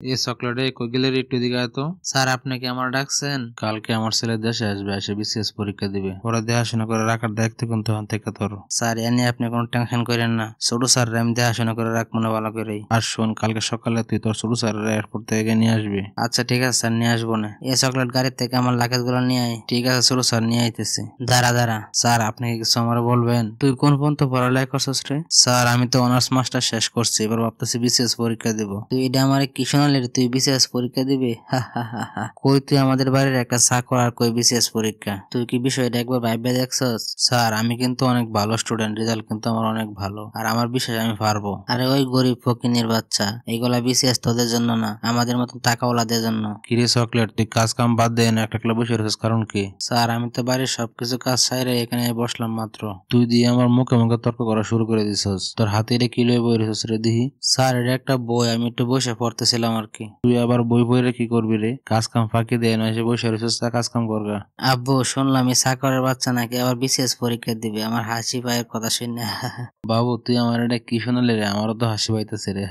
এই চকলেটে কই গেলে রে, একটু দিকে আয় তো। স্যার আপনি কি আমার ডাকছেন? কালকে আমার ছেলে দেশে আসবে, এসে বিসিএস পরীক্ষা দিবে। ওরা দেখাশোনা করে রাখার দায়িত্ব কিন্তু তখন থেকে তোর। স্যার এ নিয়ে আপনি কোনো টেনশন করেন না, ছোট স্যার আমি দেখাশোনা করে রাখবো না ভালো করেই। আর শোন, কালকে সকালে তুই তোর ছোট স্যার এয়ারপোর্ট থেকে নিয়ে আসবি। আচ্ছা ঠিক আছে স্যার, নিয়ে আসবো না। এই চকলেট গাড়ির থেকে আমার লাগেজ গুলো নিয়ে আয়। ঠিক আছে ছোট স্যার, নিয়ে আইতেছি। দাঁড়া স্যার, আপনি কি কিছু আমার বলবেন? তুই কোন পর্যন্ত পড়ালেখা করছিস রে? স্যার আমি তো অনার্স মাস্টার শেষ করছি, এবার ভাবতেছি বিসিএস পরীক্ষা দেব। তুই এটা আমার কি শোনালি রে, তুই বিসিএস পরীক্ষা দিবি? কই তুই আমাদের বাড়ির একটা চাকর আর কই বিসিএস পরীক্ষা? তুই কি বিষয়টা একবার ভাইবা দেখছস? স্যার আমি কিন্তু অনেক ভালো স্টুডেন্ট, রেজাল্ট কিন্তু আমার অনেক ভালো, আর আমার বিশ্বাস আমি পারবো। আরে ওই গরিব ফকিনীর বাচ্চা, এইগুলা বিসিএস তোদের জন্য না, আমাদের মতন টাকাওয়ালাদের জন্য। কিরে চকলেট, তুই কাজ কাম বাদ দে না একটা ক্লাব বসে রয়েছিস, কারণ কি? স্যার আমি তো বাড়ির সবকিছু কাজ সাইরে এখানে বসলাম মাত্র। তুই দিয়ে আমার মুখে মুখে তর্ক করা শুরু করে দিছস। তোর হাতে এটা কি লয়ে বই রয়েছিস রে দিহি? স্যার এটা একটা বই, আমি একটু বসে পড়তেছিলাম আর কি। তুই আবার বই পড়ে কি করবি রে? কাজ কাম ফাঁকি দে না, এসে বসে রয়েছিস, তা কাজ কাম করগা। আব্বু শুনলাম এই চাকরের বাচ্চা নাকি আবার বিসিএস পরীক্ষা দিবে, আমার হাসি পায়ের কথা শুনে। বাবু তুই আমার এটা কি শোনালি রে? আমারও তো হাসি পাইতেছে রে।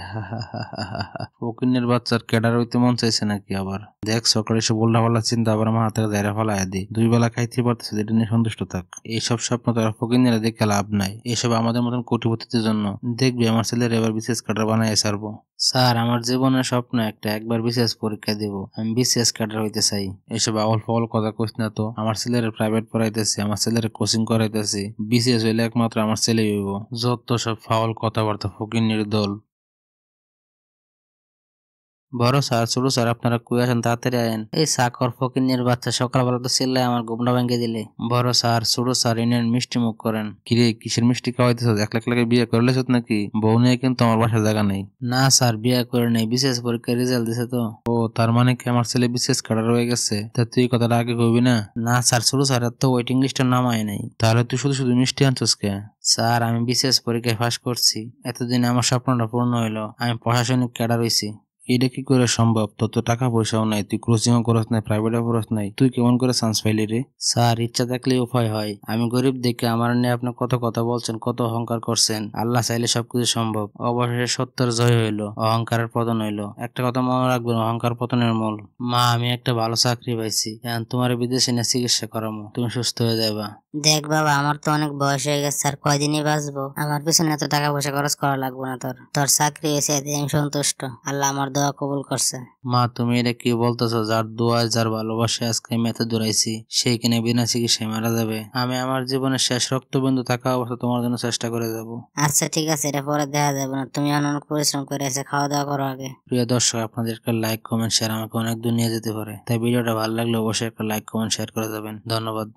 ফকিনের বাচ্চার ক্যাডার হইতে মন চাইছে নাকি আবার? দেখ সকালে এসে বললা বলা চিন্তা আবার আমার হাতে জায়গা ফেলায় দি। দুই বেলা খাইতে পারতেছে, এটা নিয়ে সন্তুষ্ট থাক। এইসব স্বপ্ন তো আর ফকিনেরা দেখে লাভ নাই, এসব আমাদের মতন কোটিপতিদের জন্য। দেখবি আমার ছেলের এবার বিসিএস ক্যাডার বানাই ছাড়বো। স্যার আমার জীবনের স্বপ্ন একটা, একবার বিসিএস পরীক্ষা দিব, আমি বিসিএস ক্যাডার হইতে চাই। এসব আওয়াল ফাওয়াল কথা কইস না তো। আমার ছেলের প্রাইভেট পড়াইতেছি, আমার ছেলের কোচিং করাইতেছি, বিসিএস হইলে একমাত্র আমার ছেলেই হইব। যত সব ফাউল কথাবার্তা, ফকিন্নির দল। বড় স্যার ছোট স্যার আপনারা কই আছেন, তাড়াতাড়ি আয়েন। এই চাকর ফকিন্নির বাচ্চা সকালবেলা তো চিল্লায় আমার ঘুমটা ভেঙে দিলে। বড় স্যার ছোট স্যার ইনের মিষ্টি মুখ করেন। কিরে কিসের মিষ্টি খাওয়াইতেছ? এক লাখ লাখে বিয়ে করলেছ নাকি? বউ নিয়ে কিন্তু আমার বাসায় জায়গা নেই। না স্যার বিয়ে করে নেই, বিশেষ পরীক্ষার রেজাল্ট দিছে তো। ও তার মানে কি আমার ছেলে বিশেষ কাটার হয়ে গেছে? তা তুই এই কথাটা আগে কইবি না? না স্যার ছোট স্যার তো ওয়েটিং লিস্টে নামায় নাই। তাহলে তুই শুধু শুধু মিষ্টি আনছিস কে? স্যার আমি বিশেষ পরীক্ষায় পাস করছি, এতদিন আমার স্বপ্নটা পূর্ণ হইলো, আমি প্রশাসনিক ক্যাডার হইছি। এটা কি করে সম্ভব? তোর তো টাকা পয়সাও নাই, তুই কোচিংও করস নাই, প্রাইভেটও করস নাই, তুই কেমন করে চান্স পাইলি রে? স্যার ইচ্ছা থাকলে উপায় হয়। আমি গরিব দেখে আমার নিয়ে আপনি কত কথা বলছেন, কত অহংকার করছেন। আল্লাহ চাইলে সবকিছু সম্ভব। অবশেষে সত্যের জয় হইলো, অহংকারের পতন হইলো। একটা কথা মনে রাখবেন, অহংকার পতনের মূল। মা আমি একটা ভালো চাকরি পাইছি, এখন তোমার বিদেশে নিয়ে চিকিৎসা করামো, তুমি সুস্থ হয়ে যাবা। দেখ বাবা, আমার তো অনেক বয়স হয়ে গেছে, আর কয়দিনই বাঁচবো। আমার পিছনে এত টাকা পয়সা খরচ করা লাগবে না। তোর তোর চাকরি হয়েছে, এতে আমি সন্তুষ্ট। আল্লাহ আমার দোয়া কবুল করছে। মা তুমি এটা কি বলতেছো? যার দোয়া যার ভালোবাসে আজকে আমি এত দৌড়াইছি, সেই কিনে বিনা চিকিৎসায় মারা যাবে? আমি আমার জীবনের শেষ রক্তবিন্দু থাকা অবস্থা তোমার জন্য চেষ্টা করে যাব। আচ্ছা ঠিক আছে, এটা পরে দেখা যাবে না। তুমি অনেক পরিশ্রম করে এসে খাওয়া দাওয়া করো আগে। প্রিয় দর্শক, আপনাদের একটা লাইক কমেন্ট শেয়ার আমাকে অনেক দূর নিয়ে যেতে পারে, তাই ভিডিওটা ভালো লাগলে অবশ্যই একটা লাইক কমেন্ট শেয়ার করে যাবেন। ধন্যবাদ।